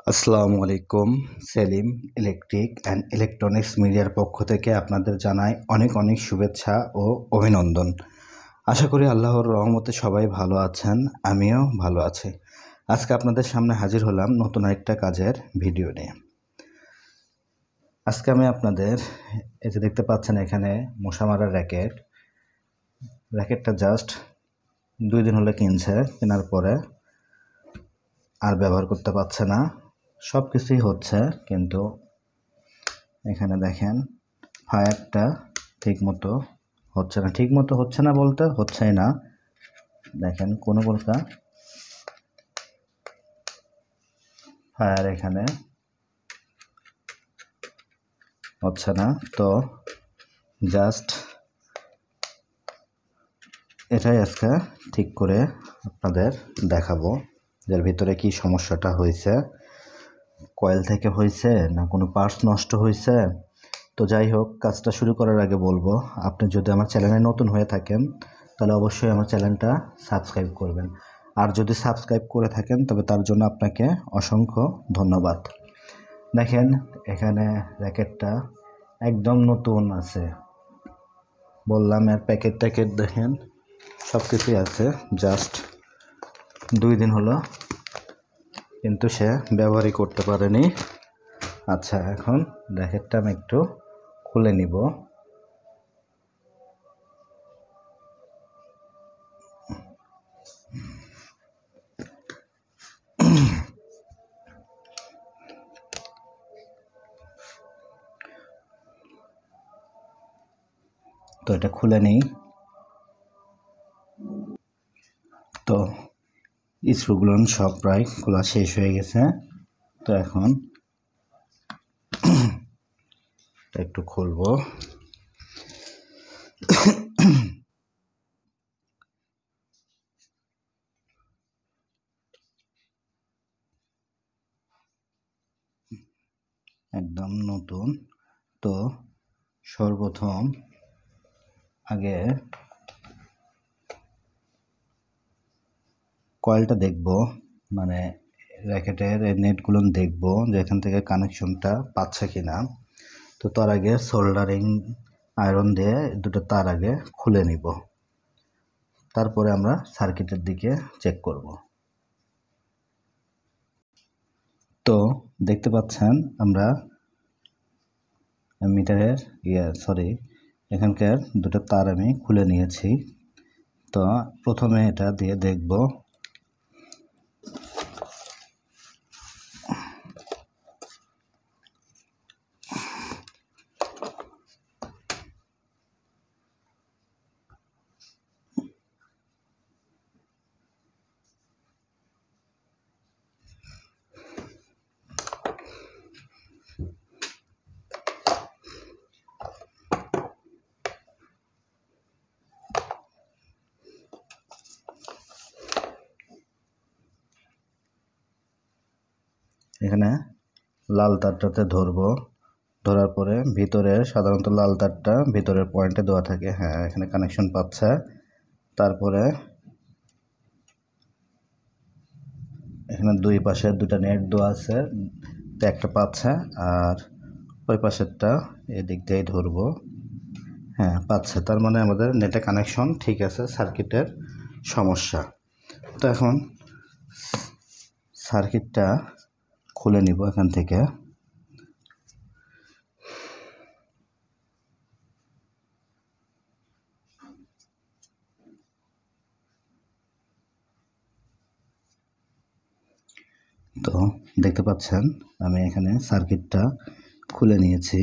আসসালামু আলাইকুম। Selim electric and electronics মিডিয়ার পক্ষ থেকে আপনাদের জানাই অনেক অনেক শুভেচ্ছা ও অভিনন্দন। আশা করি আল্লাহর রহমতে সবাই ভালো আছেন, আমিও ভালো আছি। আজকে আপনাদের সামনে হাজির হলাম নতুন একটা কাজের ভিডিও নিয়ে। আজকে আমি আপনাদের এই যে দেখতে পাচ্ছেন এখানে মশা মারার র্যাকেটটা জাস্ট 2 দিন হলে কেনার পরে আর ব্যবহার করতে পারছে না। সব কিছুই হচ্ছে, কিন্তু এখানে দেখেন ফায়ারটা ঠিকমতো হচ্ছে না বলতে হচ্ছেই না। দেখেন কোনো প্রকার ফায়ার এখানে হচ্ছে না। তো জাস্ট এটাই আজকে ঠিক করে আপনাদের দেখাবো যে ভিতরে কি সমস্যাটা হয়েছে, কয়েল থেকে হয়েছে না কোনো পার্টস নষ্ট হয়েছে। তো যাই হোক, কাজটা শুরু করার আগে বলবো, আপনি যদি আমার চ্যানেলে নতুন হয়ে থাকেন তাহলে অবশ্যই আমার চ্যানেলটা সাবস্ক্রাইব করবেন। আর যদি সাবস্ক্রাইব করে থাকেন তবে তার জন্য আপনাকে অসংখ্য ধন্যবাদ। দেখেন এখানে র্যাকেটটা একদম নতুন আছে, বললাম এর প্যাকেট দেখেন সব কিছুই আছে। জাস্ট 2 দিন হলো, কিন্তু সে ব্যবহারই করতে পারেনি। আচ্ছা, এখন র্যাকেটটা আমি একটু খুলে নিব। তো এটা খুলে নিই। তো স্ক্রুগুলো সব প্রায় খোলা শেষ হয়ে গেছে। তো এখন একটু খুলবো। একদম নতুন। তো সর্বপ্রথম আগে কয়েলটা দেখব, মানে র্যাকেটের এই নেটগুলো দেখব যে এখান থেকে কানেকশনটা পাচ্ছে কিনা। তো তার আগে সোল্ডারিং আয়রন দিয়ে দুটো তার আগে খুলে নিব, তারপরে আমরা সার্কিটের দিকে চেক করব। তো দেখতে পাচ্ছেন আমরা মিটারের এখানকার দুটো তার আমি খুলে নিয়েছি। তো প্রথমে এটা দিয়ে দেখব। এখানে লাল তারটাতে ধরবো, ধরার পরে ভিতরে সাধারণত লাল তারটা ভিতরের পয়েন্টে দেওয়া থাকে। হ্যাঁ, এখানে কানেকশন পাচ্ছে। তারপরে এখানে দুই পাশে দুটা নেট দেওয়া আছে, তো একটা পাচ্ছে, আর ওই পাশেরটা এদিক দিয়েই ধরবো। হ্যাঁ, পাচ্ছে, তার মানে আমাদের নেটে কানেকশন ঠিক আছে, সার্কিটের সমস্যা। তো এখন সার্কিটটা খুলে নিব এখান থেকে। তো দেখতে পাচ্ছেন আমি এখানে সার্কিটটা খুলে নিয়েছি।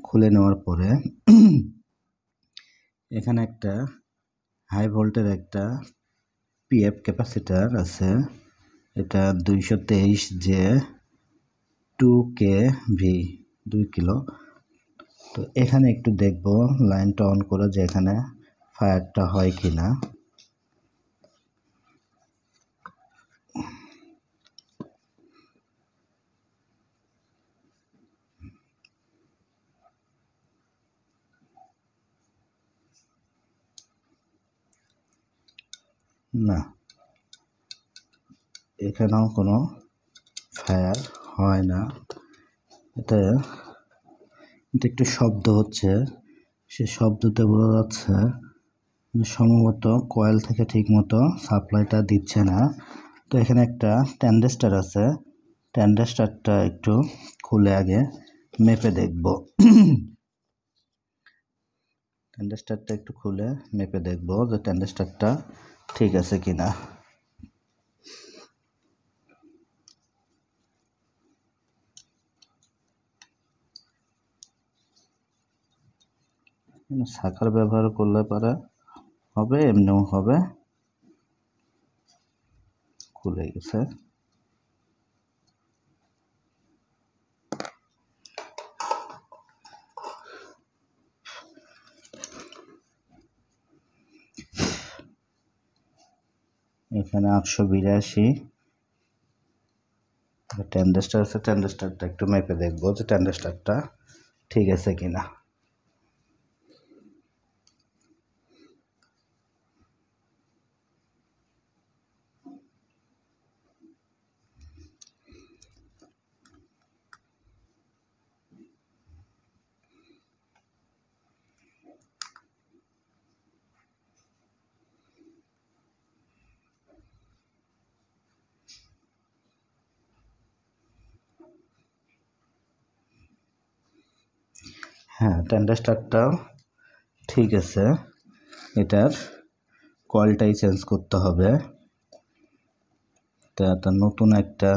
খুলে নেওয়ার পরে এখানে একটা হাই ভোল্টের একটা পিএফ ক্যাপাসিটার আছে, এটা 223 যে 2 kV 2 কিলো। তো এখানে একটু দেখব লাইনটা অন করে যে এখানে ফায়ারটা হয় কি না। না, এখানেও কোনো ফায়ার হয় না। এতে একটু শব্দ হচ্ছে, সে শব্দতে বোঝা যাচ্ছে সম্ভবত কয়েল থেকে ঠিকমতো সাপ্লাইটা দিচ্ছে না। তো এখানে একটা ট্যানজেস্টার আছে, ট্যানজেস্টারটা একটু খুলে আগে মেপে দেখব। ট্যানজেস্টারটা একটু খুলে মেপে দেখব যে ট্যানজেস্টারটা ঠিক আছে কিনা। সাকার ব্যবহার করলে পরে হবে, এমনিও হবে। খুলে গেছে। এখানে 882 ট্যানজেস্টার আছে, ট্যানজেস্টারটা একটু মেপে দেখবো যে ট্যানজেস্টারটা ঠিক আছে কিনা। হ্যাঁ, ট্যানজেস্টারটা ঠিক আছে। এটার কয়েলটাই চেঞ্জ করতে হবে। তা নতুন একটা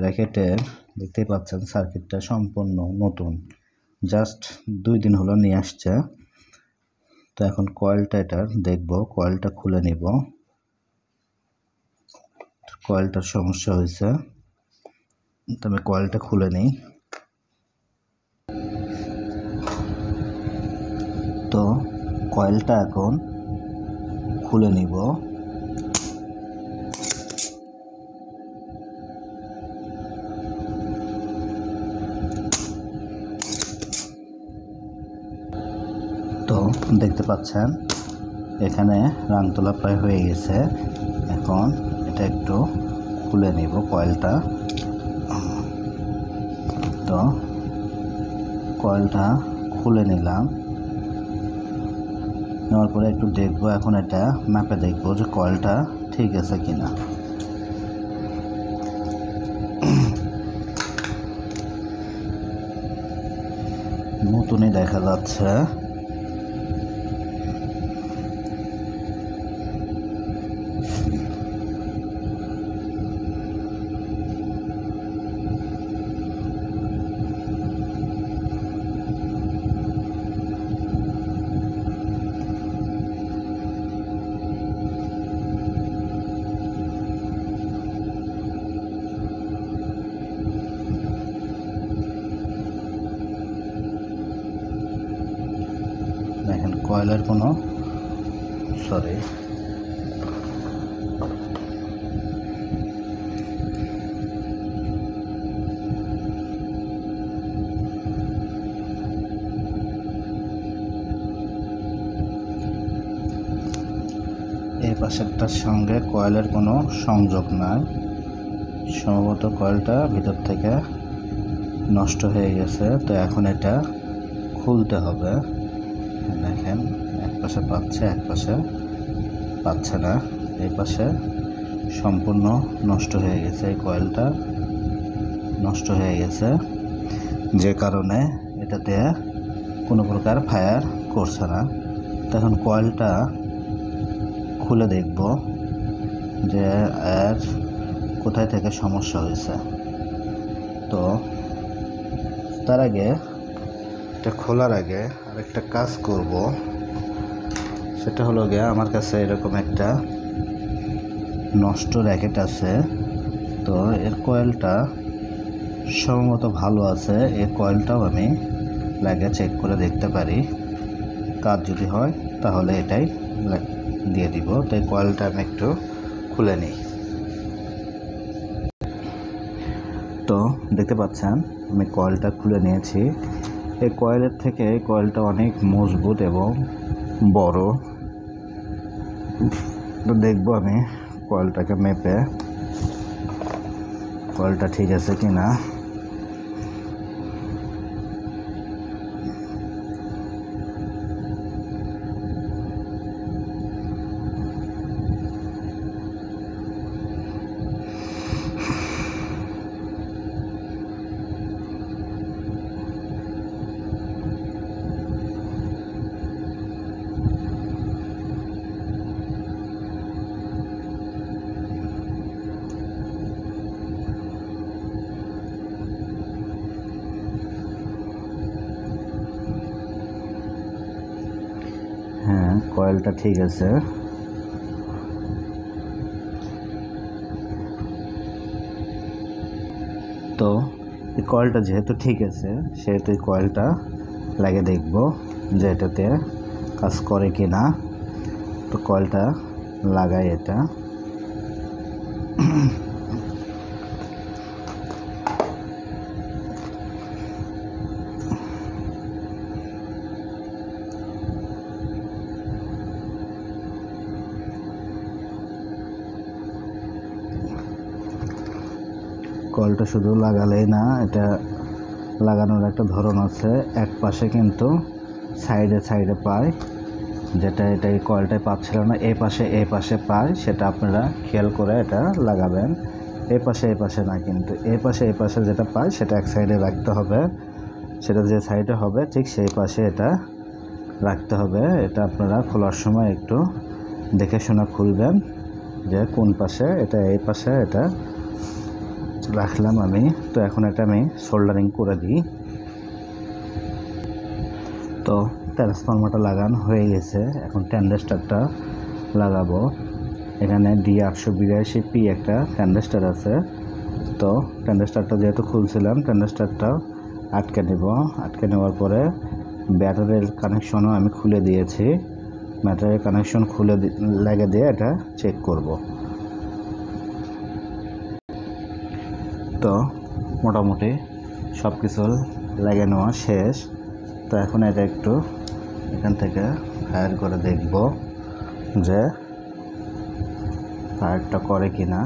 র্যাকেটের দেখতেই পাচ্ছেন সার্কিটটা সম্পূর্ণ নতুন, জাস্ট 2 দিন হলো নিয়ে আসছে। তো এখন কয়েলটা এটার দেখব, কয়েলটা খুলে নিব। কয়েলটার সমস্যা হয়েছে, তো আমি কয়েলটা খুলে নিই। তো কয়েলটা এখন খুলে নিব। তো দেখতে পাচ্ছেন এখানে রাং তোলা প্রায় হয়ে গেছে। এখন এটা একটু খুলে নিব কয়েলটা। তো কয়েলটা খুলে নিলাম, নেওয়ার পরে একটু দেখবো, এখন এটা ম্যাপে দেখবো যে কয়েলটা ঠিক আছে কিনা। নতুনই দেখা যাচ্ছে। দেখেন কয়েলের কোনো সরি এই পাশেরটার সঙ্গে কয়েলের কোনো সংযোগ নাই। সম্ভবত কয়েলটা ভিতর থেকে নষ্ট হয়ে গেছে। তো এখন এটা খুলতে হবে। দেখেন এক পাশে পাচ্ছে, এক পাশে পাচ্ছে না। এই পাশে সম্পূর্ণ নষ্ট হয়ে গেছে, এই কয়েলটা নষ্ট হয়ে গেছে, যে কারণে এটাতে কোনো প্রকার ফায়ার করছে না। তখন কয়েলটা খুলে দেখব যে এর কোথায় থেকে সমস্যা হয়েছে। তো তার আগে এটা খোলার আগে আরেকটা কাজ করব, সেটা হলো গিয়ে আমার কাছে এরকম একটা নষ্ট র্যাকেট আছে। তো এর কয়েলটা সম্ভবত ভালো আছে, এই কয়েলটাও আমি লাগিয়ে চেক করে দেখতে পারি। কাজ যদি হয় তাহলে এটাই দিয়ে দিব। তো এই কয়েলটা আমি একটু খুলে নিই। তো দেখতে পাচ্ছেন আমি কয়েলটা খুলে নিয়েছি। এই কয়েলের থেকে এই কয়েলটা অনেক মজবুত এবং বড়। তো দেখবো আমি কয়েলটাকে মেপে। কয়েলটা ঠিক আছে কি না। হ্যাঁ, কয়েলটা ঠিক আছে। তো এই কয়েলটা যেহেতু ঠিক আছে সেহেতু এই কয়েলটা লাগিয়ে দেখব যে এটাতে কাজ করে কি না। তো কয়েলটা লাগাই এটা। কয়েলটা শুধু লাগালেই না, এটা লাগানোর একটা ধরন আছে। এক পাশে কিন্তু সাইডে সাইডে পায়, যেটা এটা এই কয়েলটায় পাচ্ছিল না, এই পাশে পায়। সেটা আপনারা খেয়াল করে এটা লাগাবেন। এই পাশে না, কিন্তু এই পাশে যেটা পায় সেটা এক সাইডে রাখতে হবে। সেটা যে সাইডে হবে ঠিক সেই পাশে এটা রাখতে হবে। এটা আপনারা খোলার সময় একটু দেখে শুনে খুলবেন যে কোন পাশে। এটা এই পাশে এটা রাখলাম আমি। তো এখন এটা আমি সোল্ডারিং করে দিই। তো ট্রান্সফরমারটা লাগানো হয়ে গেছে, এখন ট্যান্ডেস্টারটা লাগাবো। এখানে D882P একটা ট্যান্ডেস্টার আছে। তো ট্যান্ডেস্টারটা যেহেতু খুলছিলাম, ট্যান্ডেস্টারটা আটকে নেব। আটকে নেওয়ার পরে ব্যাটারির কানেকশনও আমি খুলে দিয়েছি। ব্যাটারির কানেকশন খুলে লাগিয়ে দিয়ে এটা চেক করব। তো মোটামুটি সব কিছু লাগিয়ে নেওয়া শেষ। তো এখন এটা একটু এখান থেকে ফায়ার করে দেখব যে ফায়ারটা করে কি না।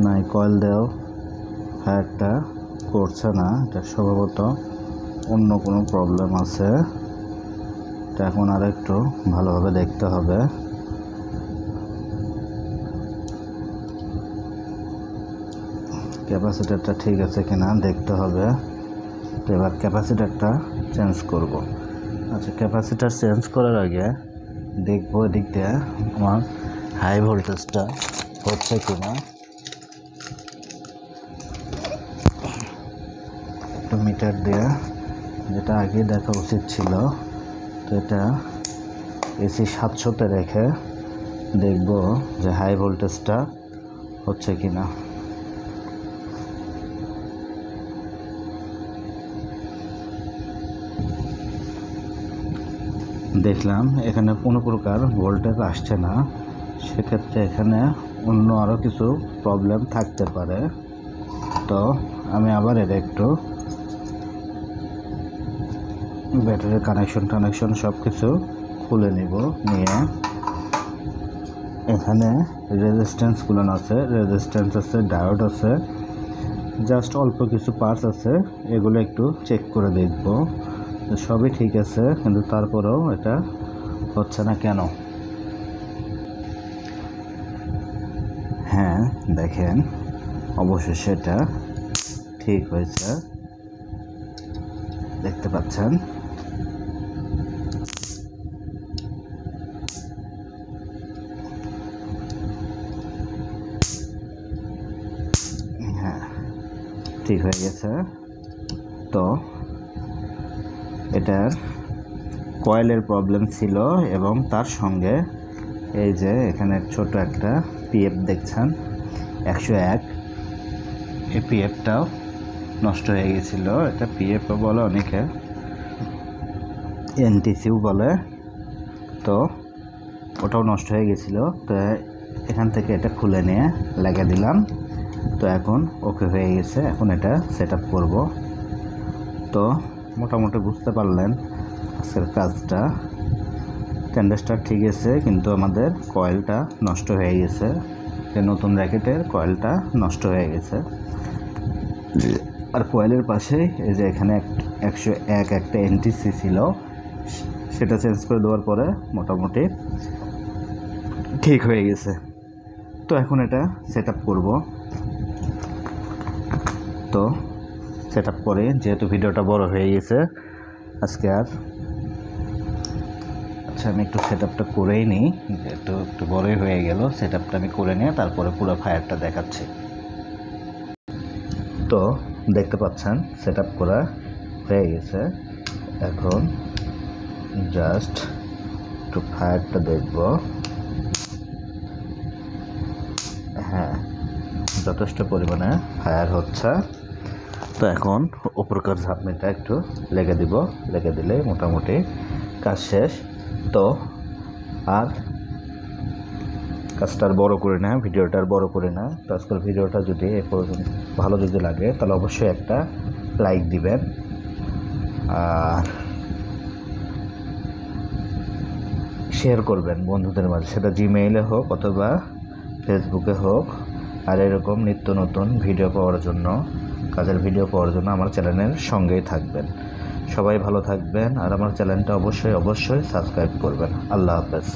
না, কয়েল দেও ফায়ারটা করছে না। এটা সম্ভবত অন্য কোনো প্রবলেম আছে। এটা এখন আর একটু ভালোভাবে দেখতে হবে। ক্যাপাসিটারটা ঠিক আছে কিনা দেখতে হবে। তো এবার ক্যাপাসিটারটা চেঞ্জ করব। আচ্ছা, ক্যাপাসিটার চেঞ্জ করার আগে দেখব এদিক দিয়ে আমার হাই ভোল্টেজটা হচ্ছে কিনা। একটু মিটার দিয়ে, যেটা আগে দেখা উচিত ছিল। তো এটা এসি 700-তে রেখে দেখব যে হাই ভোল্টেজটা হচ্ছে কিনা। দেখলাম এখানে কোনো প্রকার ভোল্টেজ আসছে না। সেক্ষেত্রে এখানে অন্য আরও কিছু প্রবলেম থাকতে পারে। তো আমি আবার এটা একটু ব্যাটারির কানেকশন সব কিছু খুলে নিব। নিয়ে এখানে রেজিস্ট্যান্সগুলো আছে, ডায়োড আছে, জাস্ট অল্প কিছু পার্টস আছে। এগুলো একটু চেক করে দেখব। সবই ঠিক আছে, কিন্তু তারপরেও এটা হচ্ছে না কেন। হ্যাঁ, দেখেন অবশেষে এটা ঠিক হয়েছে, দেখতে পাচ্ছেন। হ্যাঁ, ঠিক হয়ে গেছে। তো এটার কয়েলের প্রবলেম ছিল এবং তার সঙ্গে এই যে এখানে ছোট একটা পিএফ দেখছেন 101, এই পিএফটাও নষ্ট হয়ে গেছিল। এটা পিএফ বলে অনেকে, এনটিসিও বলে। তো ওটাও নষ্ট হয়ে গেছিল। তো এখান থেকে এটা খুলে নিয়ে লাগিয়ে দিলাম। তো এখন ওকে হয়ে গেছে। এখন এটা সেট আপ করবো। তো মোটামুটি বুঝতে পারলেন আজকের কাজটা। ক্যান্ডেসটা ঠিক আছে, কিন্তু আমাদের কয়েলটা নষ্ট হয়ে গেছে। নতুন র্যাকেটের কয়েলটা নষ্ট হয়ে গেছে। আর কয়েলের পাশে এই যে এখানে 101 একটা এনটিসি ছিল, সেটা চেঞ্জ করে দেওয়ার পরে মোটামুটি ঠিক হয়ে গেছে। তো এখন এটা সেট আপ করবো। তো সেট আপ করে, যেহেতু ভিডিওটা বড় হয়ে গেছে আজকে আর আমি একটু সেট আপটা করেই নিই, যেহেতু একটু বড়ই হয়ে গেল। সেট আপটা আমি করে নিয়ে তারপরে পুরো ফায়ারটা দেখাচ্ছি। তো দেখতে পাচ্ছেন সেট আপ করা হয়ে গেছে। এখন জাস্ট একটু ফায়ারটা দেখব। হ্যাঁ, যথেষ্ট পরিমাণে ফায়ার হচ্ছে। তো এখন উপরকার ঝাপনিটা একটু লেগে দিব, লেগে দিলে মোটামুটি কাজ শেষ। তো আর কাজটা আর বড় করে না, ভিডিওটা আর বড় করে না। তো আজকের ভিডিওটা যদি এ পর্যন্ত ভালো যদি লাগে তাহলে অবশ্যই একটা লাইক দিবেন, আর শেয়ার করবেন বন্ধুদের মাঝে, সেটা জিমেইলে হোক অথবা ফেসবুকে হোক। আর এরকম নিত্য নতুন ভিডিও পাওয়ার জন্য, কাজের ভিডিও পাওয়ার জন্য আমার চ্যানেলের সঙ্গেই থাকবেন। সবাই ভালো থাকবেন, আর আমার চ্যানেলটা অবশ্যই সাবস্ক্রাইব করবেন। আল্লাহ হাফেজ।